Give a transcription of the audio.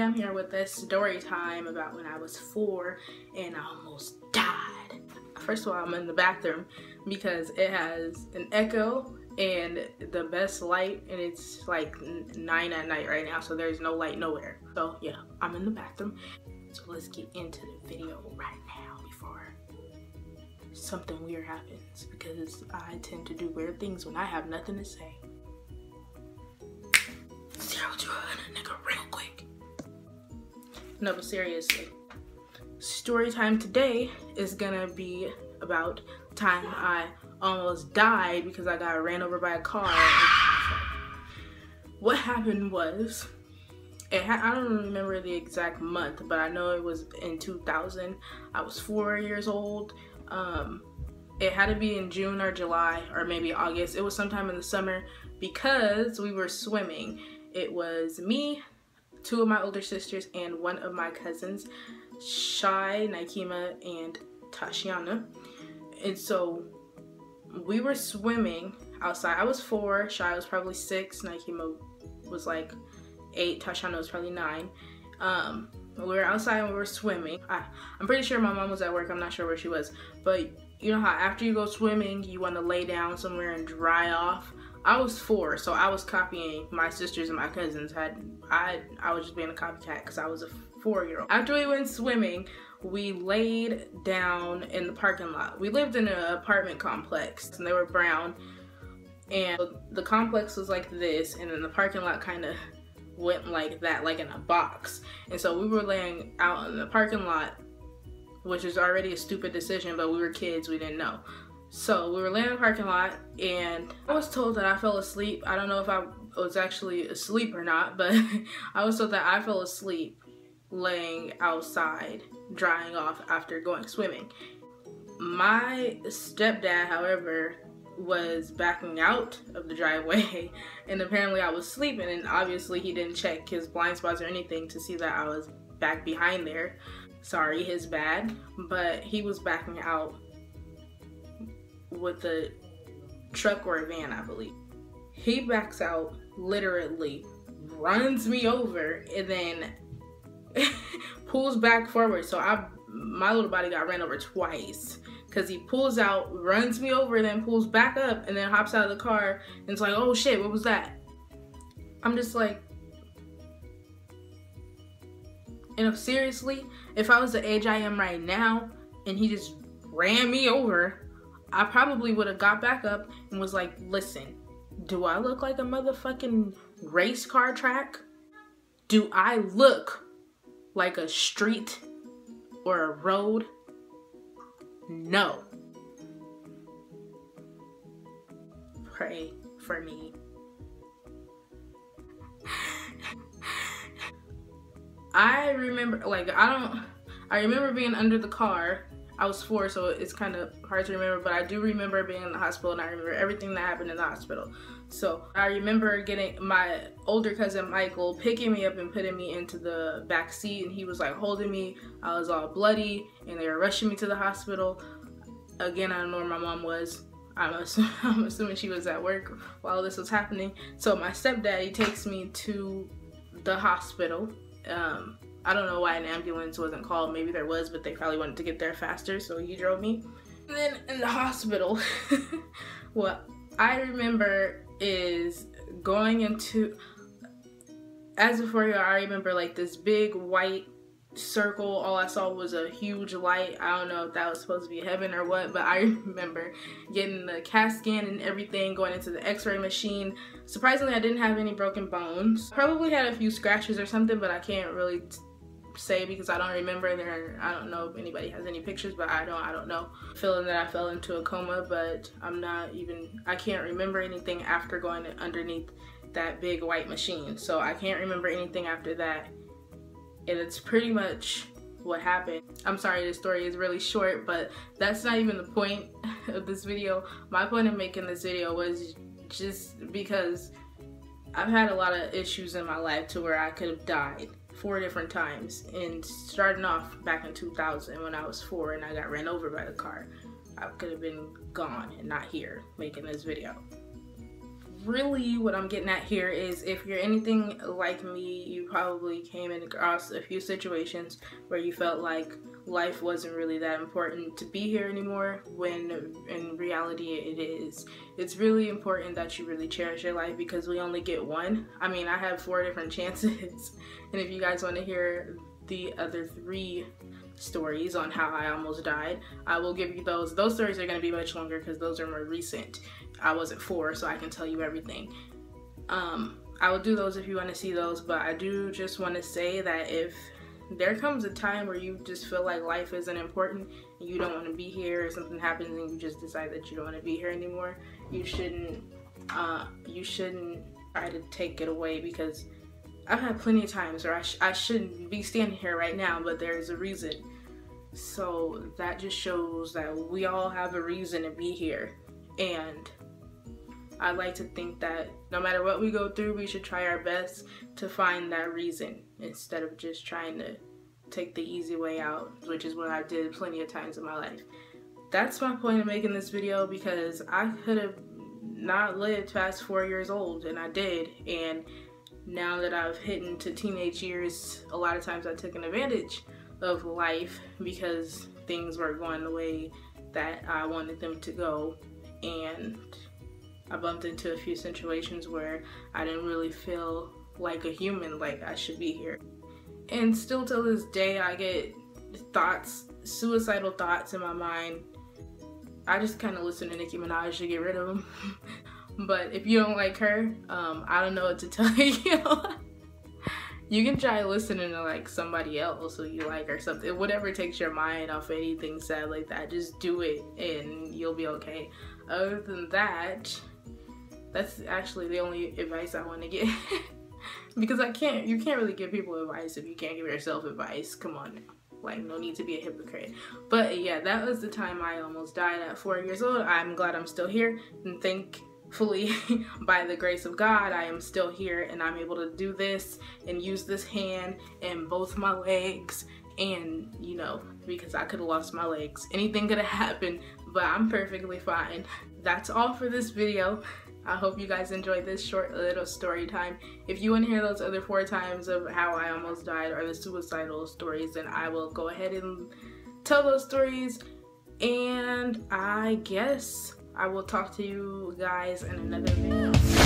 I'm here with this story time about when I was 4 and I almost died. First of all, I'm in the bathroom because it has an echo and the best light, and it's like 9 at night right now, so there's no light nowhere. So yeah, I'm in the bathroom. So let's get into the video right now before something weird happens, because I tend to do weird things when I have nothing to say. 0 to 100, nigga, real quick. No, but seriously, story time today is gonna be about the time I almost died because I got ran over by a car. What happened was, I don't remember the exact month, but I know it was in 2000. I was 4 years old. It had to be in June or July or maybe August. It was sometime in the summer because we were swimming. It was me, 2 of my older sisters, and 1 of my cousins, Shai, Nikema, and Tashiana. And so we were swimming outside. I was 4, Shai was probably 6, Nikema was like 8, Tashiana was probably 9. We were outside and we were swimming. I'm pretty sure my mom was at work. I'm not sure where she was. But you know how after you go swimming, you want to lay down somewhere and dry off? I was 4, so I was copying my sisters and my cousins. I was just being a copycat because I was a 4-year-old. After we went swimming, we laid down in the parking lot. We lived in an apartment complex and they were brown. And the complex was like this, and then the parking lot kind of went like that, like in a box. And so we were laying out in the parking lot, which is already a stupid decision, but we were kids, we didn't know. So we were laying in the parking lot and I was told that I fell asleep. I don't know if I was actually asleep or not, but I was told that I fell asleep laying outside drying off after going swimming. My stepdad, however, was backing out of the driveway and apparently I was sleeping, and obviously he didn't check his blind spots or anything to see that I was back behind there. Sorry, his bad, but he was backing out with a truck or a van, I believe. He backs out, literally runs me over, and then pulls back forward. So my little body got ran over twice because he pulls out, runs me over, then pulls back up, and then hops out of the car and it's like, oh shit, what was that? I'm just like, and seriously, if I was the age I am right now and he just ran me over, I probably would have got back up and was like, listen, do I look like a motherfucking race car track? Do I look like a street or a road? No. Pray for me. I remember, like, I remember being under the car. I was 4, so it's kind of hard to remember, but I do remember being in the hospital and I remember everything that happened in the hospital. So I remember getting my older cousin Michael picking me up and putting me into the back seat, and he was like holding me. I was all bloody and they were rushing me to the hospital. Again, I don't know where my mom was. I'm assuming she was at work while this was happening. So my stepdaddy takes me to the hospital. I don't know why an ambulance wasn't called. Maybe there was, but they probably wanted to get there faster, so he drove me. And then in the hospital, what I remember is going into, as a 4-year-old, I remember like this big white circle. All I saw was a huge light. I don't know if that was supposed to be heaven or what, but I remember getting the CAT scan and everything, going into the x-ray machine. Surprisingly, I didn't have any broken bones. Probably had a few scratches or something, but I can't really say because I don't remember. I don't know if anybody has any pictures, but I don't know. Feeling that I fell into a coma, but I can't remember anything after going underneath that big white machine. So I can't remember anything after that. And it's pretty much what happened. I'm sorry, this story is really short, but that's not even the point of this video. My point of making this video was just because I've had a lot of issues in my life to where I could have died 4 different times. And starting off back in 2000 when I was 4 and I got ran over by the car, I could have been gone and not here making this video. really what I'm getting at here is, if you're anything like me, you probably came across a few situations where you felt like life wasn't really that important to be here anymore, when in reality it is. It's really important that you really cherish your life, because we only get one. I mean, I have 4 different chances, and if you guys want to hear the other 3 stories on how I almost died, I will give you those. Those stories are going to be much longer because those are more recent. I wasn't 4, so I can tell you everything. I will do those if you want to see those, but I do just want to say that if there comes a time where you just feel like life isn't important and you don't want to be here, or something happens and you just decide that you don't want to be here anymore, you shouldn't try to take it away, because I've had plenty of times where I shouldn't be standing here right now, but there's a reason. So that just shows that we all have a reason to be here, and I like to think that no matter what we go through, we should try our best to find that reason, instead of just trying to take the easy way out, which is what I did plenty of times in my life. That's my point of making this video, because I could have not lived past 4 years old, and I did. And now that I've hit into teenage years, a lot of times I took an advantage of life because things weren't going the way that I wanted them to go, and I bumped into a few situations where I didn't really feel like a human, like I should be here. And still till this day, I get thoughts, suicidal thoughts in my mind. I just kind of listen to Nicki Minaj to get rid of them. But if you don't like her, I don't know what to tell you. You can try listening to like somebody else who you like or something. Whatever takes your mind off anything sad like that, just do it and you'll be okay. Other than that, that's actually the only advice I want to get. Because you can't really give people advice if you can't give yourself advice. Come on now. Like, no need to be a hypocrite. But yeah, that was the time I almost died at 4 years old. I'm glad I'm still here, and thankfully, by the grace of God, I am still here, and I'm able to do this and use this hand and both my legs, and you know, because I could have lost my legs. Anything could have happened, but I'm perfectly fine. That's all for this video. I hope you guys enjoyed this short little story time. If you want to hear those other 4 times of how I almost died, or the suicidal stories, then I will go ahead and tell those stories. And I guess I will talk to you guys in another video.